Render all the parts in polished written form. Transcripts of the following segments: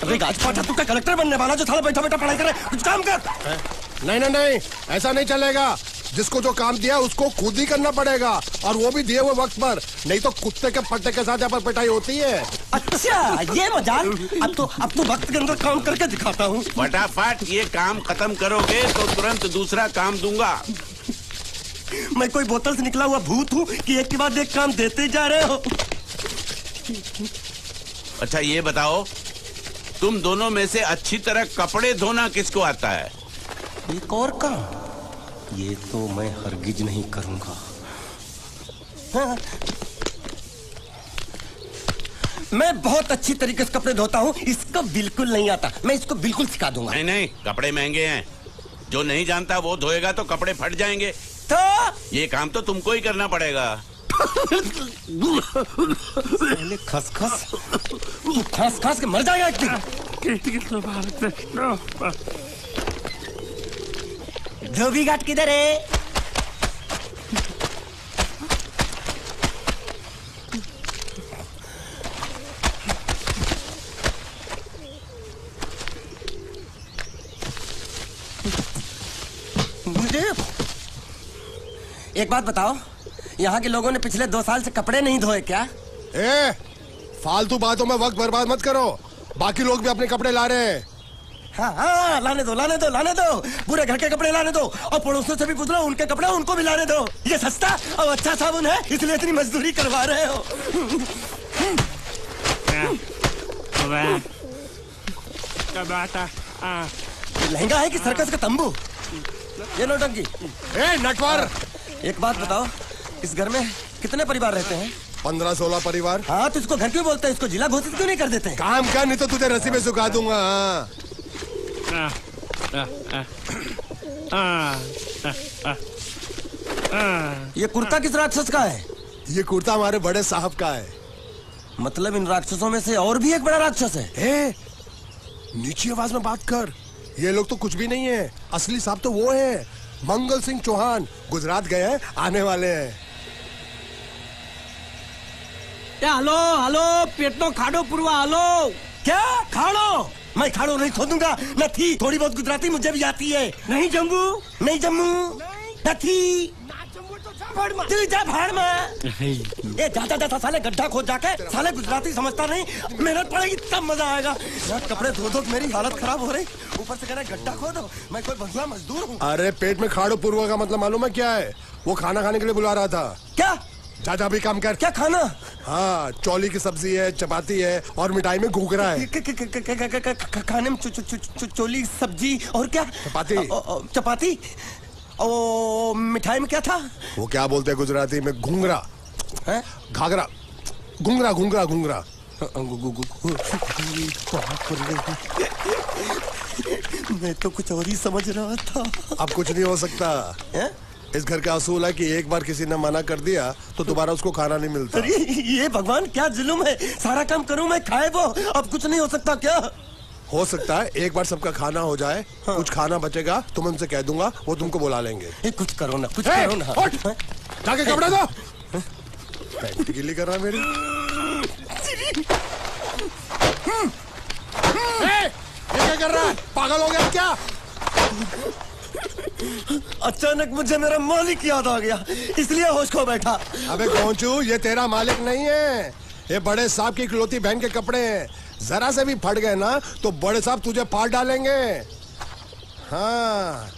अबे गाजपाटा, तू क्या कलेक्टर बनने वाला जो साला बैठा बैठा पढ़ाई करे? कुछ काम कर। नहीं नहीं नहीं, ऐसा नहीं चलेगा। जिसको जो काम दिया उसको खुद ही करना पड़ेगा, और वो भी दिए हुए वक्त पर, नहीं तो कुत्ते के पट्टे के साथ यहाँ पर पिटाई होती है। अच्छा ये मजाक। अब तो वक्त के अंदर काम करके दिखाता हूँ। फटाफट ये काम खत्म करोगे तो तुरंत दूसरा काम दूंगा। मैं कोई बोतल से निकला हुआ भूत हूँ कि एक के बाद एक काम देते जा रहे हो? अच्छा ये बताओ, तुम दोनों में से अच्छी तरह कपड़े धोना किसको आता है? एक और काम, ये तो मैं हरगिज नहीं करूंगा। हाँ। मैं बहुत अच्छी तरीके से कपड़े धोता हूँ, इसको बिल्कुल नहीं आता। मैं इसको बिल्कुल सिखा दूंगा। नहीं नहीं, कपड़े महंगे हैं, जो नहीं जानता वो धोएगा तो कपड़े फट जाएंगे। तो ये काम तो तुमको ही करना पड़ेगा। खसखस, तू खस खस के मर जाएगा एक दिन। धोबी घाट किधर है? मुझे एक बात बताओ, यहाँ के लोगों ने पिछले 2 साल से कपड़े नहीं धोए क्या? फालतू बातों में वक्त बर्बाद मत करो। बाकी लोग भी अपने कपड़े ला रहे हैं। हाँ, लाने दो लाने दो लाने दो। पूरे घर के कपड़े लाने दो, और पड़ोसियों से भी पूछ लो, उनके कपड़े उनको भी लाने दो। ये सस्ता और अच्छा साबुन है, इसलिए इतनी मजदूरी करवा रहे हो। लहंगा है कि सर्कस का तंबू? ये नौटंकी। नटवर, एक बात बताओ, इस घर में कितने परिवार रहते हैं? 15-16 परिवार। हाँ, तो इसको घर क्यों बोलते हैं? इसको जिला घोषित क्यों नहीं कर देते? काम कर, नहीं तो तुझे रस्सी में सुखा दूंगा। ये कुर्ता किस राक्षस का है? ये कुर्ता हमारे बड़े साहब का है। मतलब इन राक्षसों में से और भी एक बड़ा राक्षस है? नीची आवाज में बात कर। ये लोग तो कुछ भी नहीं है, असली साहब तो वो है, मंगल सिंह चौहान। गुजरात गए हैं, आने वाले हैं। हालो हालो, पेटनो खाड़ो पुरवा हालो। क्या खाड़ो? मैं खाड़ो नहीं खोदूंगा। न थी, थोड़ी बहुत गुजराती मुझे भी आती है। नहीं जम्मू, नहीं जम्मू, न थी। तू जा भाड़ में। ये जाता जाता साले गड्ढा खोद जाके, साले गुजराती समझता नहीं, मेहनत पड़ेगी तब मजा आएगा। यार कपड़े धो धो मेरी हालत खराब हो रही, ऊपर से कह रहा है गड्ढा खोदो। मैं कोई बंधुआ मजदूर हूँ? अरे पेट में खाड़ो पूर्वा का मतलब मालूम है क्या है? वो खाना खाने के लिए बुला रहा था। क्या? जा भी काम कर। क्या खाना? हाँ, चौली की सब्जी है, चपाती है, और मिठाई में घूघरा है। खाने में चोली सब्जी और क्या? चपाती। चपाती। ओ मिठाई में क्या था? वो क्या बोलते हैं गुजराती में? घूंघरा। घाघरा। घूंघरा घूंघरा घूंघरा। मैं तो कुछ और ही समझ रहा था। अब कुछ नहीं हो सकता है? इस घर का असूल है कि एक बार किसी ने मना कर दिया तो दोबारा उसको खाना नहीं मिलता। अरे ये भगवान क्या जुल्म है, सारा काम करूं मैं, खाए वो। अब कुछ नहीं हो सकता क्या? हो सकता है एक बार सबका खाना हो जाए। हाँ। कुछ खाना बचेगा तो मैं उनसे कह दूंगा, वो तुमको बुला लेंगे। कुछ करो ना, कुछ करो ना। जाके कपड़े दो। पैंट गीली कर रहा है मेरी। ये क्या कर रहा है? पागल हो गया क्या? अचानक मुझे मेरा मालिक याद आ गया, इसलिए होश खो बैठा। अबे कौनचू, ये तेरा मालिक नहीं है, ये बड़े साहब की इकलौती बहन के कपड़े हैं। जरा से भी फट गए ना तो बड़े साहब तुझे फाड़ डालेंगे। हाँ।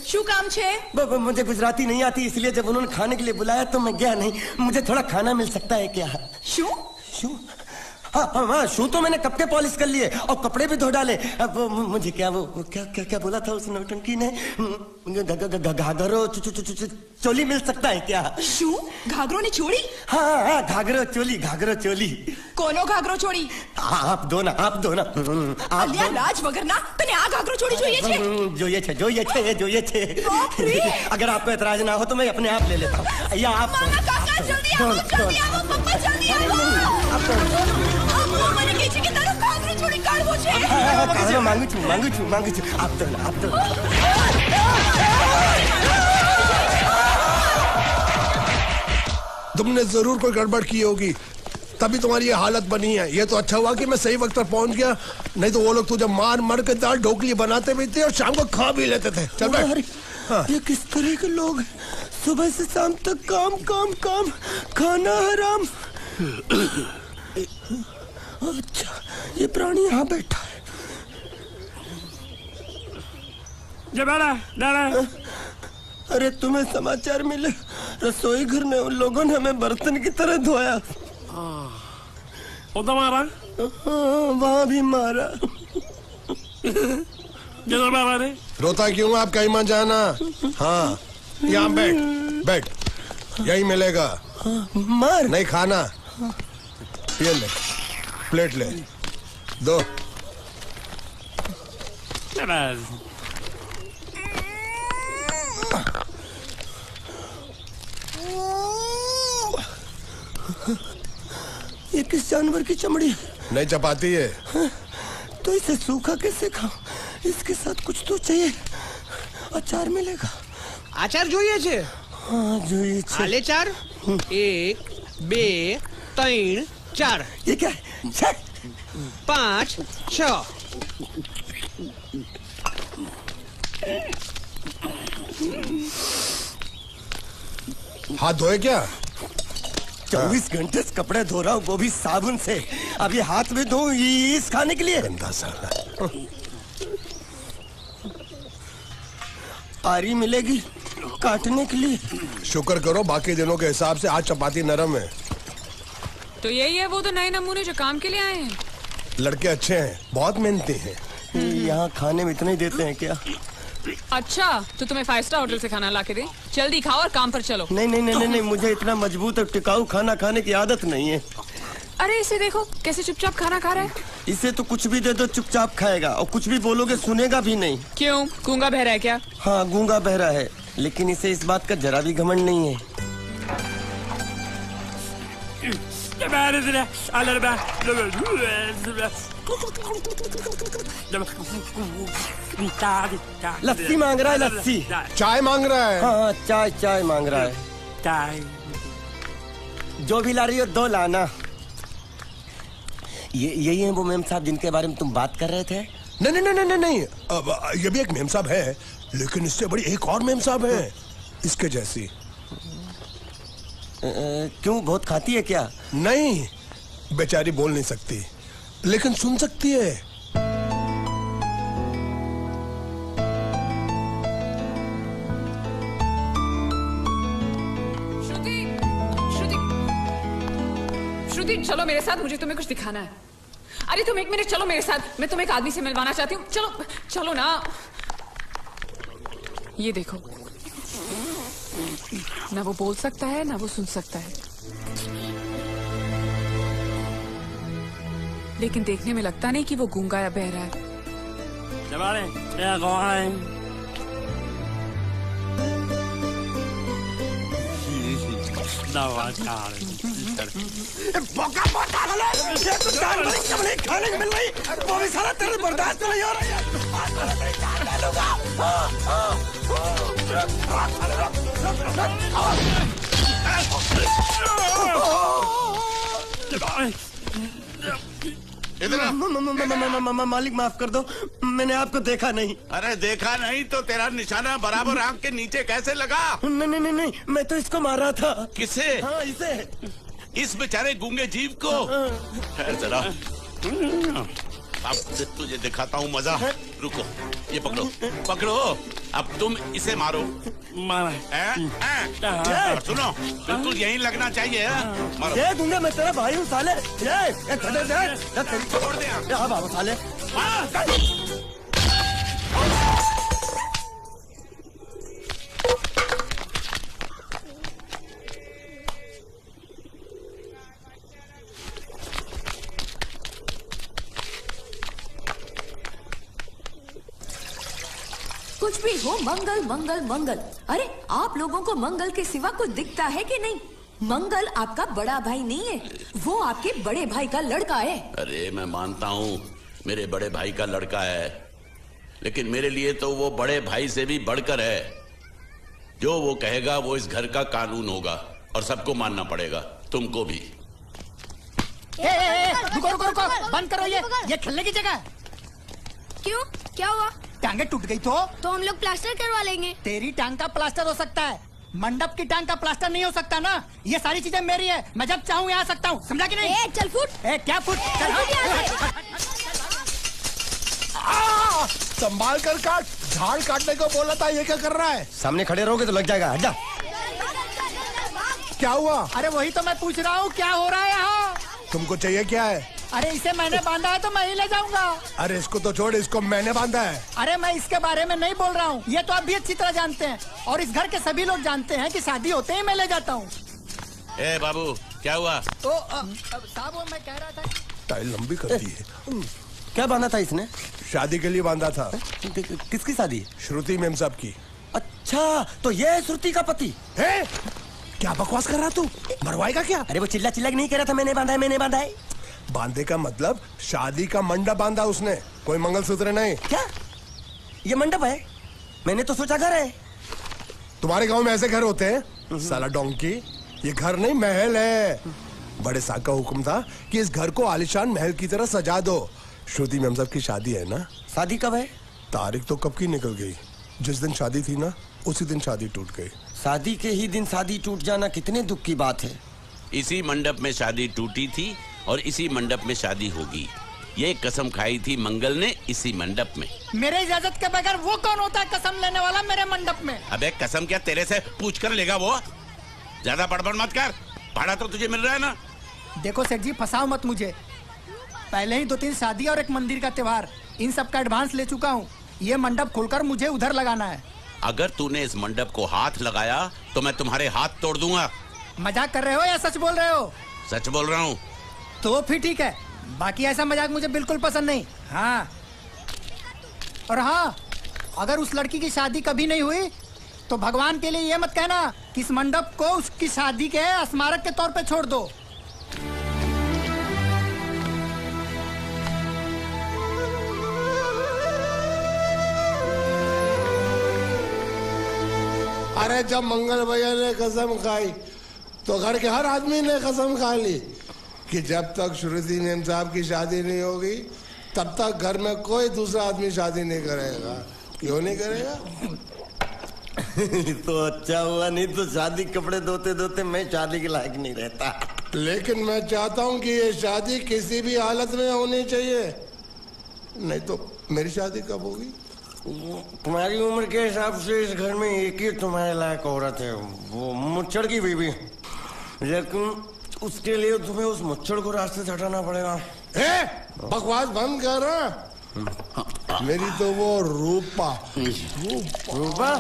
શું કામ છે? मुझे गुजराती नहीं आती, इसलिए जब उन्होंने खाने के लिए बुलाया तो मैं गया नहीं। मुझे थोड़ा खाना मिल सकता है क्या? શું? शू? हाँ, शू तो मैंने कब के पॉलिश कर लिए और कपड़े भी धो डाले। अब मुझे क्या क्या बोला था उस नौटंकी ने? घाघरो चोली मिल सकता है क्या? શું? ઘાઘરો ને ચોળી? हाँ, घाघरो चोली। કોનો ઘાઘરો ચોળી? आप दो ना। અલ્યા લાજ વગરના, તને આ ઘાઘરો ચોળી જોઈએ છે? જોઈએ છે। अगर आपको एतराज ना हो तो मैं अपने आप ले लेता हूँ। या आप મામા કાકા જલ્દી આવો, પપ્પા જલ્દી આવો। મને કહે છે કે તારો ઘાઘરો ચોળી કાઢવો मुझे। मांगू छू आप तो तुमने जरूर कोई गड़बड़ की होगी, तभी तुम्हारी ये हालत बनी है। ये तो अच्छा हुआ कि मैं सही वक्त पर पहुंच गया, नहीं तो वो लोग तुझे मार के दाल ढोकली बनाते भी थे और शाम को खा भी लेते थे। चल बैठ। हाँ। ये किस तरह के लोग हैं? सुबह से शाम तक काम काम काम, खाना हराम। अच्छा, ये प्राणी यहाँ बैठा है। अरे तुम्हें समाचार मिले? रसोई घर में उन लोगों ने हमें बर्तन की तरह धोया। मारा? वहाँ भी मारा। रोता क्यों? आप कहीं मत जाना। हाँ, यहाँ बैठ, यही मिलेगा। मार नहीं खाना, ये ले, प्लेट ले, दो। ये किस जानवर की चमड़ी है? नहीं चपाती है। तो इसे सूखा कैसे खाऊं? इसके साथ कुछ तो चाहिए। अचार मिलेगा? आचार જોઈએ છે? हाँ જોઈએ છે। આલે ચાર 1 2 3 4 ये क्या है? 5 6 हाथ धोए क्या? 24 घंटे से कपड़े धो रहा हूँ, वो भी साबुन से। अब ये हाथ में धो इस खाने के लिए? गंदा साला। आरी मिलेगी काटने के लिए? शुक्र करो बाकी दिनों के हिसाब से आज चपाती नरम है। तो यही है वो तो नए नमूने जो काम के लिए आए हैं। लड़के अच्छे हैं, बहुत मेहनती हैं। यहाँ खाने में इतना ही देते हैं क्या? अच्छा, तो तुम्हें 5 स्टार होटल से खाना ला के दे? जल्दी खाओ और काम पर चलो। नहीं, मुझे इतना मजबूत और टिकाऊ खाना खाने की आदत नहीं है। अरे इसे देखो कैसे चुपचाप खाना खा रहा है। इसे तो कुछ भी दे दो चुपचाप खाएगा, और कुछ भी बोलोगे सुनेगा भी नहीं। क्यों, गूंगा बहरा है क्या? हाँ, गूंगा बहरा है, लेकिन इसे इस बात का जरा भी घमंड नहीं है। लस्सी मांग रहा है, लस्सी। चाय मांग रहा है। हाँ, चाय मांग रहा है। चाय जो भी ला रही हो 2 लाना। यही है वो मेम साहब जिनके बारे में तुम बात कर रहे थे? नहीं, अब ये भी एक मेम साहब है, लेकिन इससे बड़ी एक और मेम साहब है, इसके जैसी। क्यों, बहुत खाती है क्या? नहीं, बेचारी बोल नहीं सकती, लेकिन सुन सकती है। श्रुति, चलो मेरे साथ, मुझे तुम्हें कुछ दिखाना है। अरे तुम 1 मिनट चलो मेरे साथ, मैं तुम्हें एक आदमी से मिलवाना चाहती हूँ। चलो ना। ये देखो, ना वो बोल सकता है ना वो सुन सकता है, लेकिन देखने में लगता नहीं कि वो गूंगा या बहरा है। खाने को मिल रही, वो भी सारा तेरे बर्दाश्त नहीं हो रहा मालिक माफ कर दो, मैंने आपको देखा नहीं। अरे देखा नहीं तो तेरा निशाना बराबर आंख के नीचे कैसे लगा? नहीं, मैं तो इसको मार रहा था। किसे? हाँ, इसे। इस बेचारे गूंगे जीव को? ठहर जरा, अब तुझे दिखाता हूँ मजा। रुको, ये पकड़ो। अब तुम इसे मारो। सुनो, बिल्कुल यहीं लगना चाहिए। मारो। ये गूंगा, मैं तेरा भाई हूँ साले। छोड़ दे। हाँ बाबा साले। कुछ भी हो, मंगल मंगल मंगल। अरे आप लोगों को मंगल के सिवा कुछ दिखता है कि नहीं? मंगल आपका बड़ा भाई नहीं है, वो आपके बड़े भाई का लड़का है। अरे मैं मानता हूँ, मेरे बड़े भाई का लड़का है, लेकिन मेरे लिए तो वो बड़े भाई से भी बढ़कर है। जो वो कहेगा वो इस घर का कानून होगा और सबको मानना पड़ेगा, तुमको भी। रुको रुको रुको, बंद करो ये खेलने की जगह है। क्यों, क्या हुआ? टांगे टूट गई तो हम लोग प्लास्टर करवा लेंगे। तेरी टांग का प्लास्टर हो सकता है, मंडप की टांग का प्लास्टर नहीं हो सकता ना। ये सारी चीजें मेरी है, मैं जब चाहूँ यहाँ आ सकता हूँ, समझा कि नहीं? चल फुट। क्या फुट? चल संभाल कर काट, झाड़ काटने को बोला था, ये क्या कर रहा है? सामने खड़े रहोगे तो लग जाएगा, हट जा। क्या हुआ? अरे वही तो मैं पूछ रहा हूँ, क्या हो रहा है यहाँ? तुमको चाहिए क्या है? अरे इसे मैंने बांधा है तो मैं ही ले जाऊंगा। अरे इसको तो छोड़, इसको मैंने बांधा है। अरे मैं इसके बारे में नहीं बोल रहा हूँ, ये तो आप भी अच्छी तरह जानते हैं और इस घर के सभी लोग जानते हैं कि शादी होते ही मैं ले जाता हूँ। ए बाबू, क्या हुआ? तो साहब वो मैं कह रहा था। टाइल लंबी कर दी है। क्या बांधा था इसने? शादी के लिए बांधा था। किसकी शादी? श्रुति मेम साहब की। अच्छा, तो ये है श्रुति का पति है? क्या बकवास कर रहा तू? मरवाएगा क्या? अरे वो चिल्ला चिल्ला के नहीं कह रहा था मैंने बांधा है, मैंने बांधा है। बांधे का मतलब शादी का मंडप बांधा उसने, कोई मंगलसूत्र नहीं। क्या ये मंडप है? मैंने तो सोचा घर है। तुम्हारे गांव में ऐसे घर होते हैं? साला डोंकी, ये घर नहीं महल है। बड़े साहब का हुक्म था कि इस घर को आलीशान महल की तरह सजा दो। श्रुति मेम साहब की शादी है ना? शादी कब है? तारीख तो कब की निकल गई, जिस दिन शादी थी ना उसी दिन शादी टूट गई। शादी के ही दिन शादी टूट जाना कितने दुख की बात है। इसी मंडप में शादी टूटी थी और इसी मंडप में शादी होगी। ये कसम खाई थी मंगल ने इसी मंडप में। मेरे इजाजत के बगैर वो कौन होता है कसम लेने वाला मेरे मंडप में? अबे कसम क्या तेरे से पूछ कर लेगा वो? ज्यादा बड़बड़ मत कर, भाड़ा तो तुझे मिल रहा है ना। देखो सेठ जी, फंसाओ मत मुझे। पहले ही 2-3 शादी और एक मंदिर का त्योहार, इन सब का एडवांस ले चुका हूँ। ये मंडप खोलकर मुझे उधर लगाना है। अगर तूने इस मंडप को हाथ लगाया तो मैं तुम्हारे हाथ तोड़ दूंगा। मजाक कर रहे हो या सच बोल रहे हो? सच बोल रहा हूँ। तो फिर ठीक है, बाकी ऐसा मजाक मुझे बिल्कुल पसंद नहीं। हाँ, और हाँ, अगर उस लड़की की शादी कभी नहीं हुई तो भगवान के लिए ये मत कहना कि इस मंडप को उसकी शादी के स्मारक के तौर पे छोड़ दो। अरे जब मंगल भैया ने कसम खाई तो घर के हर आदमी ने कसम खा ली कि जब तक श्रुति मेम साहब की शादी नहीं होगी तब तक घर में कोई दूसरा आदमी शादी नहीं करेगा। क्यों नहीं करेगा? तो अच्छा हुआ, नहीं तो शादी कपड़े धोते धोते मैं शादी के लायक नहीं रहता। लेकिन मैं चाहता हूँ कि ये शादी किसी भी हालत में होनी चाहिए, नहीं तो मेरी शादी कब होगी? तुम्हारी उम्र के हिसाब से इस घर में एक ही तुम्हारे लायक औरत है, वो मुच्छड़ की बीवी। लेकिन उसके लिए तुम्हें उस मुच्छड़ को रास्ते से हटाना पड़ेगा। बकवास बंद कर। मेरी तो वो रूपा। रूपा?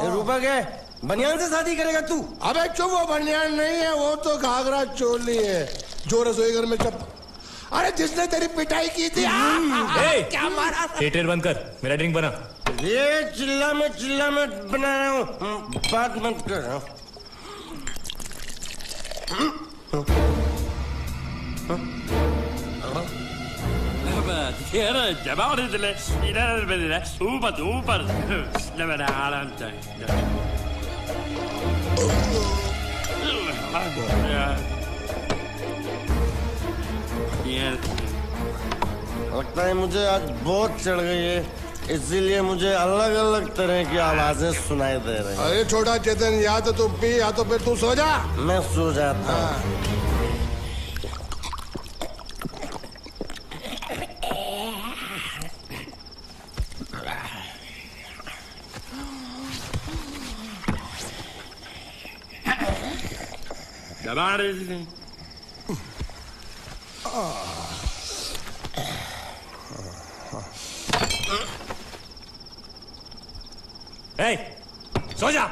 रूपा क्या है? बनियान से शादी करेगा तू? अबे चुप, वो बनियान नहीं है, वो तो घाघरा चोली है जो रसोई घर में चप। अरे जिसने तेरी पिटाई की थी। क्या मारा? थिएटर बंद कर, मेरा ड्रिंक बना। ये चिल्ला मत बना रहा हूँ, बात मत कर। लगता है मुझे आज बहुत चढ़ गई है, इसीलिए मुझे अलग अलग तरह की आवाजें सुनाई दे रही हैं। अरे छोटा चेतन, या तो तू पी या तो फिर तू सो जा। मैं सो जाता हूँ। सो जा।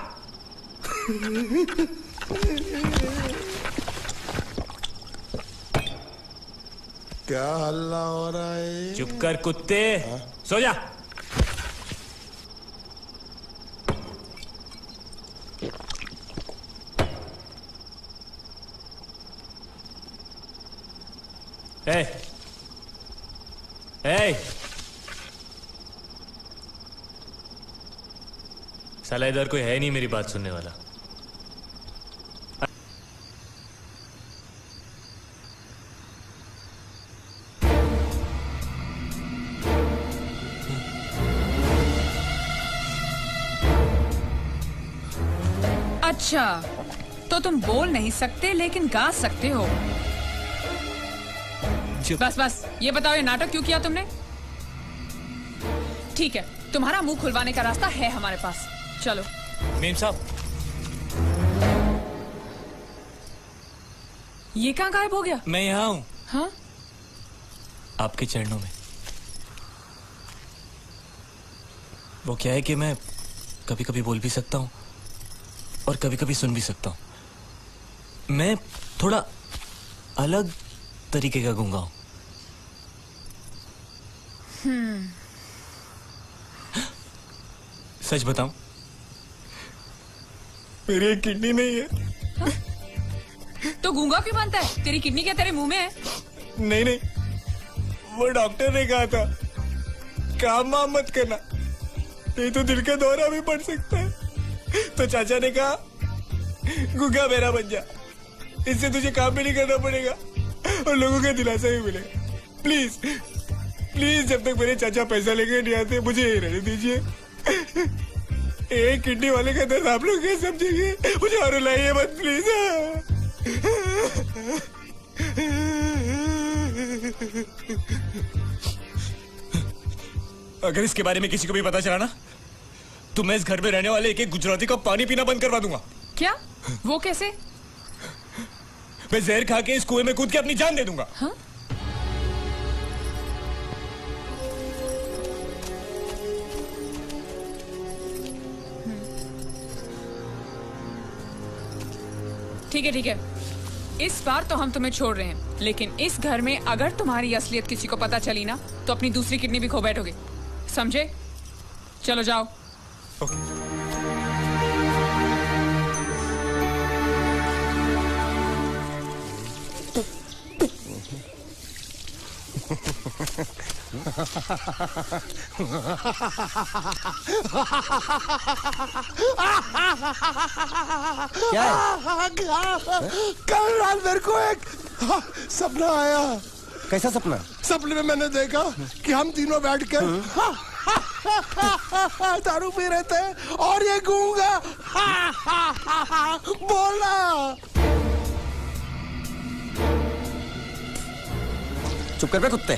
क्या हल्ला हो रहा है? चुप कर कुत्ते, सो जा। ए, साला इधर कोई है नहीं मेरी बात सुनने वाला। अच्छा, तो तुम बोल नहीं सकते लेकिन गा सकते हो। बस बस ये बताओ, ये नाटक क्यों किया तुमने? ठीक है, तुम्हारा मुंह खुलवाने का रास्ता है हमारे पास, चलो। मेम साहब, ये कहाँ गायब हो गया? मैं यहाँ हूँ। हाँ? आपके चरणों में। वो क्या है कि मैं कभी कभी बोल भी सकता हूँ और कभी कभी सुन भी सकता हूँ। मैं थोड़ा अलग तरीके का गूंगा हूँ। सच बताऊं, मेरी एक किडनी नहीं है। तो गूंगा क्यों बनता है? तेरी किडनी क्या तेरे मुंह में है? नहीं नहीं, वो डॉक्टर ने कहा था काम वाम मत करना, नहीं तो दिल का दौरा भी पड़ सकता है। तो चाचा ने कहा गूंगा मेरा बन जा, इससे तुझे काम भी नहीं करना पड़ेगा और लोगों का दिलासा भी मिलेगा। प्लीज प्लीज, जब तक मेरे चाचा पैसा लेके नहीं आते मुझे यही रहने दीजिए। एक किडनी वाले का दर्द आप लोग क्या समझेंगे? मुझे और रुलाइए मत प्लीज। अगर इसके बारे में किसी को भी पता चला ना, तो मैं इस घर में रहने वाले एक एक गुजराती का पानी पीना बंद करवा दूंगा। क्या? वो कैसे? मैं जहर खा के इस कुएं में कूद के अपनी जान दे दूंगा। हाँ? ठीक है ठीक है, इस बार तो हम तुम्हें छोड़ रहे हैं, लेकिन इस घर में अगर तुम्हारी असलियत किसी को पता चली ना, तो अपनी दूसरी किडनी भी खो बैठोगे, समझे? चलो जाओ। क्या है? कल रात मेरे को एक सपना आया। कैसा सपना? सपने में मैंने देखा कि हम तीनों बैठ कर दारू पी रहे थे और ये गूंगा बोला। चुप कर बे कुत्ते।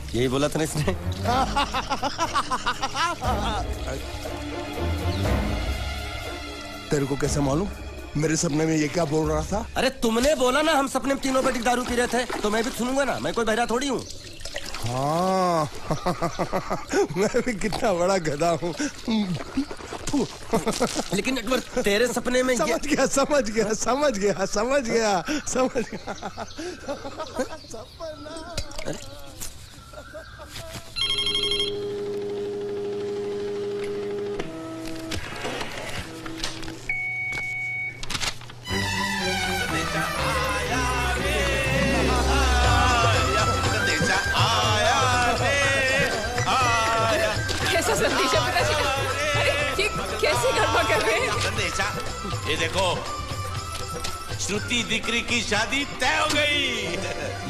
यही बोला था ना इसने। तेरे को कैसे मालूम मेरे सपने में ये क्या बोल रहा था? अरे तुमने बोला ना हम सपने में तीनों बैठ दारू पी रहे थे, तो मैं भी सुनूंगा ना, मैं कोई बहरा थोड़ी हूँ। हाँ मैं भी कितना बड़ा गधा हूँ। लेकिन अकबर तेरे सपने में समझ गया समझ गया समझ गया समझ गया समझ गया। कैसा संदेशा पता चला? अरे ये कैसे गड़बड़ कर रहे हैं? संदेशा, ये देखो, श्रुति दिकरी की शादी तय हो गई।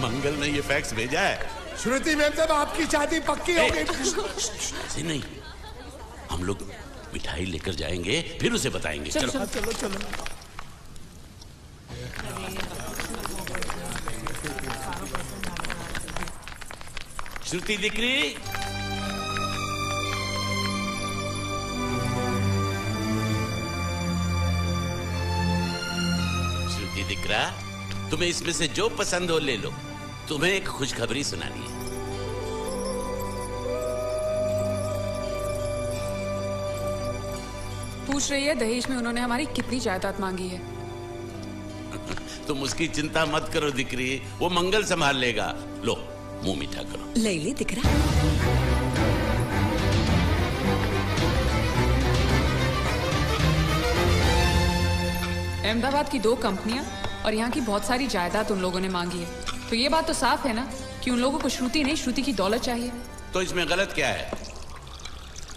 मंगल ने ये फैक्स भेजा है। श्रुति मैम साहब आपकी शादी पक्की हो गई। ऐसे नहीं, हम लोग मिठाई लेकर जाएंगे फिर उसे बताएंगे। चलो चलो चलो चलो। श्रुति दिकरी, श्रुति दिकरा, तुम्हें इसमें से जो पसंद हो ले लो। तुम्हें एक खुशखबरी सुनानी है। पूछ रही है दहेज में उन्होंने हमारी कितनी जायदाद मांगी है। तुम उसकी चिंता मत करो दिकरी, वो मंगल संभाल लेगा। लो मुंह मीठा करो। ले ले दिख रहा। अहमदाबाद की 2 कंपनियां और यहाँ की बहुत सारी जायदाद उन लोगों ने मांगी है, तो ये बात तो साफ है ना कि उन लोगों को श्रुति नहीं, श्रुति की दौलत चाहिए। तो इसमें गलत क्या है?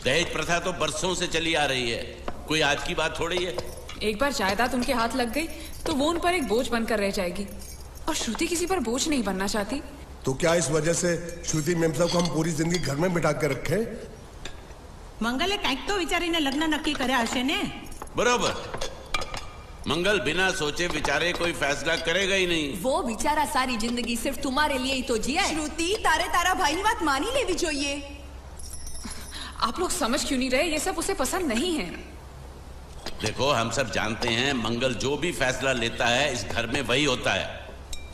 दहेज प्रथा तो बरसों से चली आ रही है, कोई आज की बात थोड़ी है। एक बार जायदाद उनके हाथ लग गई तो वो उन पर एक बोझ बनकर रह जाएगी, और श्रुति किसी पर बोझ नहीं बनना चाहती। तो क्या इस वजह से श्रुति मेम साहब को हम पूरी जिंदगी घर में बिठा के रखे? મંગલે કંઈક તો વિચારીને લગ્ન નક્કી કર્યા હશે ને? बरोबर, मंगल बिना सोचे विचारे कोई फैसला करेगा ही नहीं। वो बेचारा सारी जिंदगी सिर्फ तुम्हारे लिए ही तो जिया है। श्रुति तारे तारा भाई ની વાત માની લેવી જોઈએ। आप लोग समझ क्यों नहीं रहे? ये सब उसे पसंद नहीं है। देखो, हम सब जानते हैं मंगल जो भी फैसला लेता है इस घर में वही होता है,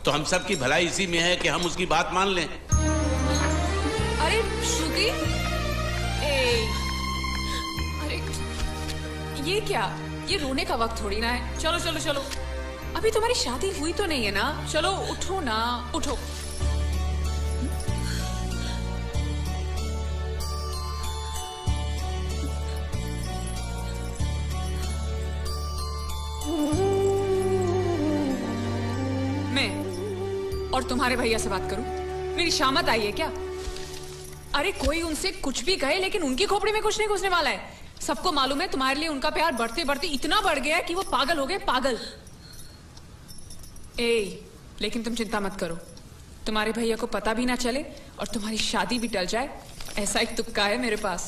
तो हम सब की भलाई इसी में है कि हम उसकी बात मान लें। अरे श्रुति, अरे ये क्या? ये रोने का वक्त थोड़ी ना है। चलो चलो चलो, अभी तुम्हारी शादी हुई तो नहीं है ना? चलो उठो ना, उठो। मैं और तुम्हारे भैया से बात करूं? मेरी शामत आई है क्या? अरे कोई उनसे कुछ भी कहे, लेकिन उनकी खोपड़ी में कुछ नहीं घुसने वाला है। सबको मालूम है तुम्हारे लिए उनका प्यार बढ़ते बढ़ते इतना बढ़ गया है कि वो पागल हो गए, पागल। लेकिन तुम चिंता मत करो, तुम्हारे भैया को पता भी ना चले और तुम्हारी शादी भी टल जाए, ऐसा एक तुक्का है मेरे पास।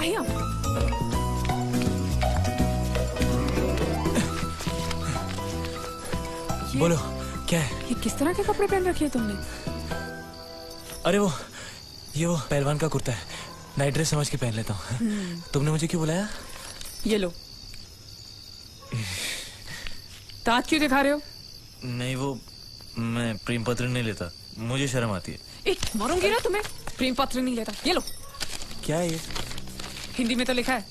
आया। बोलो क्या है? ये किस तरह के कपड़े पहन रखे हैं तुमने? अरे वो पहलवान का कुर्ता है, नाइट ड्रेस समझ के पहन लेता हूँ। तुमने मुझे क्यों बुलाया? ये लो। दांत क्यों दिखा रहे हो? नहीं, वो मैं प्रेम पत्र नहीं लेता, मुझे शर्म आती है। मारूंगी ना तुम्हें। प्रेम पत्र नहीं लेता, ये लो। क्या है ये? हिंदी में तो लिखा है।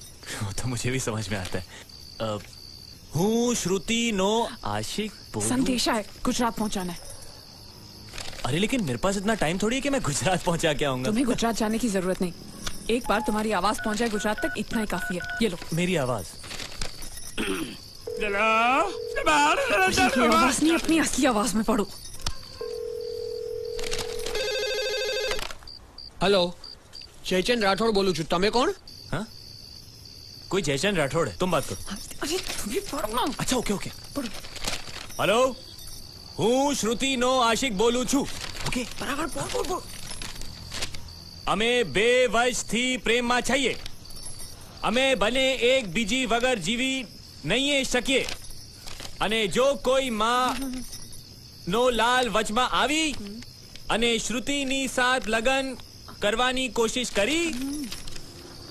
वो तो मुझे भी समझ में आता है। हूँ श्रुति नो आशिक बोलूं। संदेशा है, गुजरात पहुंचाना है। अरे लेकिन मेरे पास इतना टाइम थोड़ी है कि मैं गुजरात पहुंचा के आऊंगा। तुम्हें गुजरात जाने की जरूरत नहीं, एक बार तुम्हारी आवाज पहुंच जाए गुजरात तक, इतना ही काफी है। ये लो। मेरी आवाज? आवाज नहीं, अपनी असली आवाज में पढ़ो। हेलो, जयचंद राठौड़ बोलू छू, तमे कौन? हाँ? कोई जयचंद राठौड़ है, तुम बात करो। अरे तुम भी पढ़ो ना। अच्छा ओके ओके पढ़ो। हेलो, हूँ श्रुति नो आशिक बोलू छू। ओके बराबर बोल बोल बोल। અમે બે વર્ષથી પ્રેમમાં છીએ, અમે ભલે એક બીજી વગર જીવી નહીં શકીએ, અને જો કોઈ માં નો લાલ વચમાં આવી અને શ્રુતિની સાથ લગન કરવાની કોશિશ કરી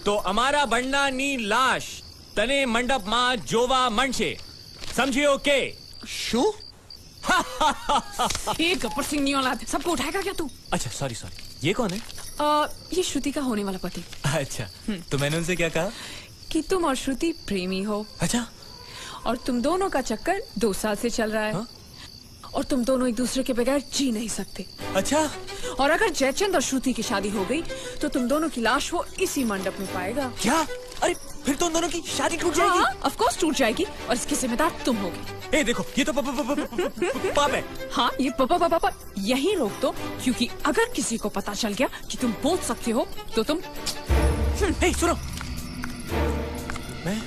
તો અમારા બંડાની લાશ તને મંડપમાં જોવા મળશે, સમજ્યો કે? શું? ये गब्बर सिंह नहीं औलाद, सबको उठाएगा क्या तू? अच्छा सॉरी सॉरी, ये कौन है? ये श्रुति का होने वाला पति। अच्छा, तो मैंने उनसे क्या कहा? कि तुम और श्रुति प्रेमी हो। अच्छा, और तुम दोनों का चक्कर 2 साल से चल रहा है। हा? और तुम दोनों एक दूसरे के बगैर जी नहीं सकते। अच्छा, और अगर जयचंद और श्रुति की शादी हो गई तो तुम दोनों की लाश वो इसी मंडप में पाएगा। क्या? अरे फिर तो उन दोनों की शादी टूट जाएगी। हाँ, ऑफ कोर्स टूट जाएगी, और इसके जिम्मेदार तुम होगे। देखो, ये तो पाप है। हाँ, ये पापा यही रोक दो, क्योंकि अगर किसी को पता चल गया कि तुम बोल सकते हो तो तुम। सुनो, मैं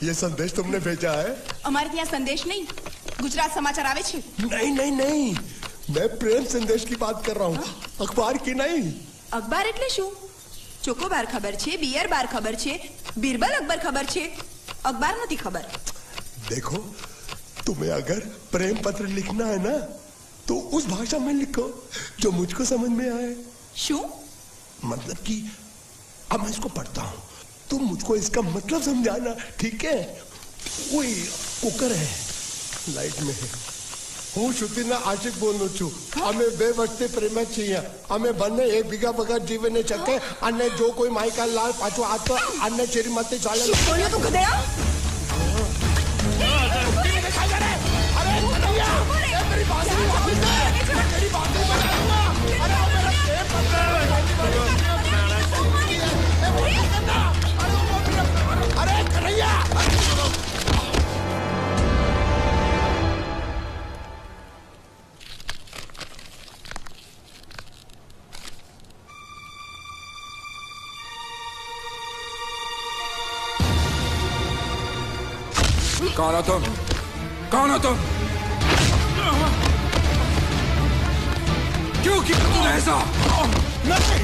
ये संदेश तुमने भेजा है? અમારે ત્યાં સંદેશ નહીં, ગુજરાત સમાચાર આવે છે। नहीं नहीं नहीं, मैं प्रेम संदेश की बात कर रहा हूँ, अखबार की नहीं। અખબાર એટલે શું? ચોકોબાર ખબર છે, બિયર બાર ખબર છે, બીરબલ અકબર ખબર છે, અખબાર નથી ખબર। देखो, तुम्हें अगर प्रेम पत्र लिखना है ना तो उस भाषा में लिखो जो मुझको समझ में आए। શું? मतलब कि अब मैं इसको पढ़ता हूँ, तुम मुझको इसका मतलब समझाना, ठीक है? कोई कुकर है लाइट में है। હું શ્રુતિના આશિક બોલું છું. અમે 2 વર્ષથી પ્રેમ છીએ. અમે બંને એકબીજા વગર જીવી ન શકે અને જો કોઈ માઈકા લાલ પાછો આ તો આને શ્રીમતી ચાલે. બોલ્યો તું ગધેડા? અરે કનૈયા, એ मेरी बात मेरी बात बनाऊंगा. अरे वो मेरा प्रेम पत्र. अरे कन्हैया, कौन हो तुम? कौन हो तुम? क्यों किया तूने ऐसा? नहीं,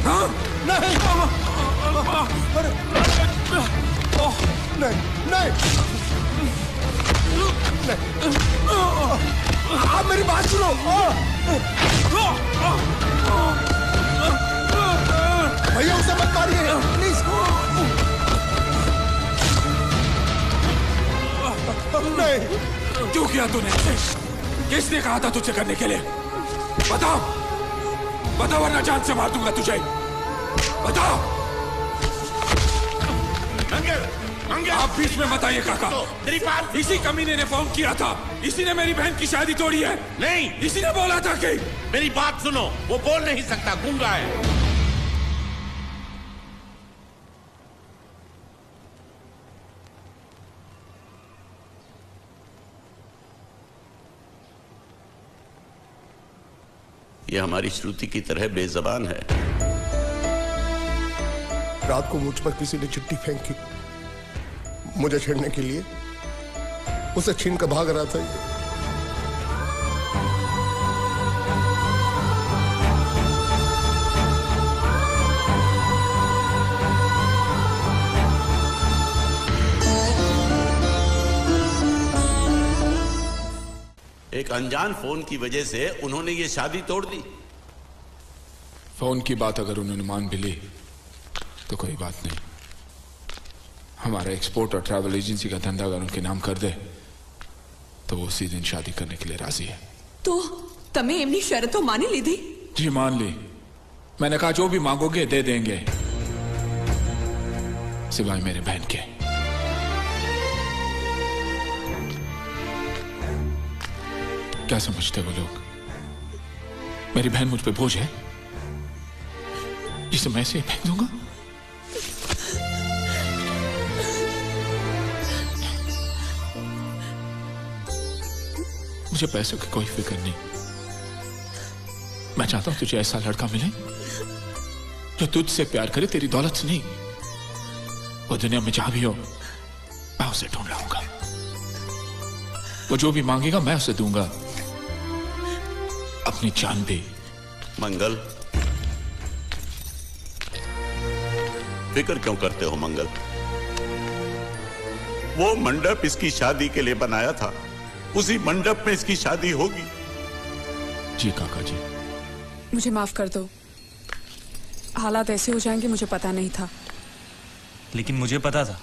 हाँ? नहीं, अरे नहीं, आप मेरी बात सुनो. भैया उसे मत मारिए प्लीज. नहीं. क्यों किया तूने? किसने कहा था तुझे करने के लिए? बताओ, बताओ वरना जान से मार दूंगा तुझे. बताओ. आप बीच में मत आइए काका. तेरी बात. इसी कमीने ने फोन किया था. इसी ने मेरी बहन की शादी तोड़ी है. नहीं, इसी ने बोला था कि मेरी बात सुनो. वो बोल नहीं सकता, गूंगा है. ये हमारी श्रुति की तरह बेजबान है. रात को मुझ पर किसी ने चिट्ठी फेंकी मुझे छेड़ने के लिए. उसे छीन कर भाग रहा था ये. एक अनजान फोन की वजह से उन्होंने ये शादी तोड़ दी. फोन की बात अगर उन्होंने मान भी ली तो कोई बात नहीं. हमारा एक्सपोर्ट और ट्रैवल एजेंसी का धंधा अगर उनके नाम कर दे तो वो उसी दिन शादी करने के लिए राजी है. तो तमे एमनी शर्तो मानी लीधी? जी मान ली. मैंने कहा जो भी मांगोगे दे देंगे सिवाय मेरे बहन के. क्या समझते हो लोग? मेरी बहन मुझ पे बोझ है जिसे मैं ऐसे ही फेंक दूंगा? मुझे पैसों की कोई फिक्र नहीं. मैं चाहता हूं तुझे ऐसा लड़का मिले जो तुझसे प्यार करे, तेरी दौलत से नहीं. वो दुनिया में जहां भी हो मैं उसे ढूंढ लाऊंगा. वो जो भी मांगेगा मैं उसे दूंगा, अपनी जान भी. मंगल, फिक्र क्यों करते हो मंगल? वो मंडप इसकी शादी के लिए बनाया था. उसी मंडप में इसकी शादी होगी. जी काका जी. मुझे माफ कर दो. हालात ऐसे हो जाएंगे मुझे पता नहीं था. लेकिन मुझे पता था.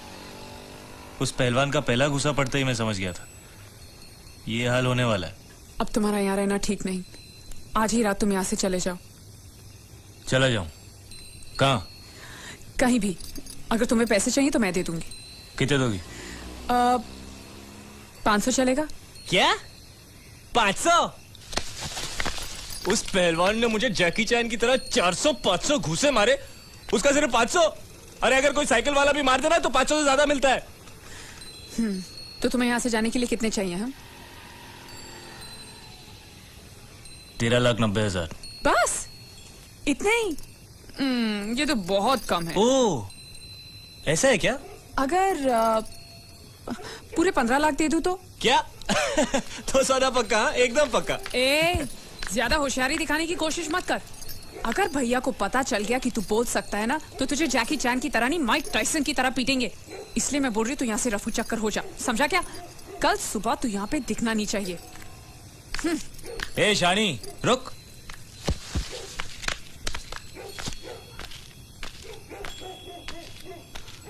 उस पहलवान का पहला गुस्सा पड़ते ही मैं समझ गया था ये हाल होने वाला है. अब तुम्हारा यहाँ रहना ठीक नहीं. आज ही रात तुम यहाँ से चले जाओ. चला जाऊं? कहाँ? कहीं भी. अगर तुम्हें पैसे चाहिए तो मैं दे दूंगी. कितने दोगी? 500 चलेगा? क्या? 500? उस पहलवान ने मुझे जैकी चैन की तरह 400-500 घूसे मारे, उसका सिर्फ 500? अरे अगर कोई साइकिल वाला भी मार देना तो 500 से ज्यादा मिलता है. तो तुम्हें यहाँ से जाने के लिए कितने चाहिए? हम 13,90,000. बस इतने ही? ये तो बहुत कम है. ओह, ऐसा है क्या? अगर पूरे 15 लाख दे दूं तो? क्या? तो सौदा पक्का? एकदम पक्का. ए, ज्यादा होशियारी दिखाने की कोशिश मत कर. अगर भैया को पता चल गया कि तू बोल सकता है ना तो तुझे जैकी चैन की तरह नहीं माइक टाइसन की तरह पीटेंगे. इसलिए मैं बोल रही हूँ तू यहाँ से रफू चक्कर हो जा. समझा क्या? कल सुबह तू यहाँ पे दिखना नहीं चाहिए. ए शानी, रुक.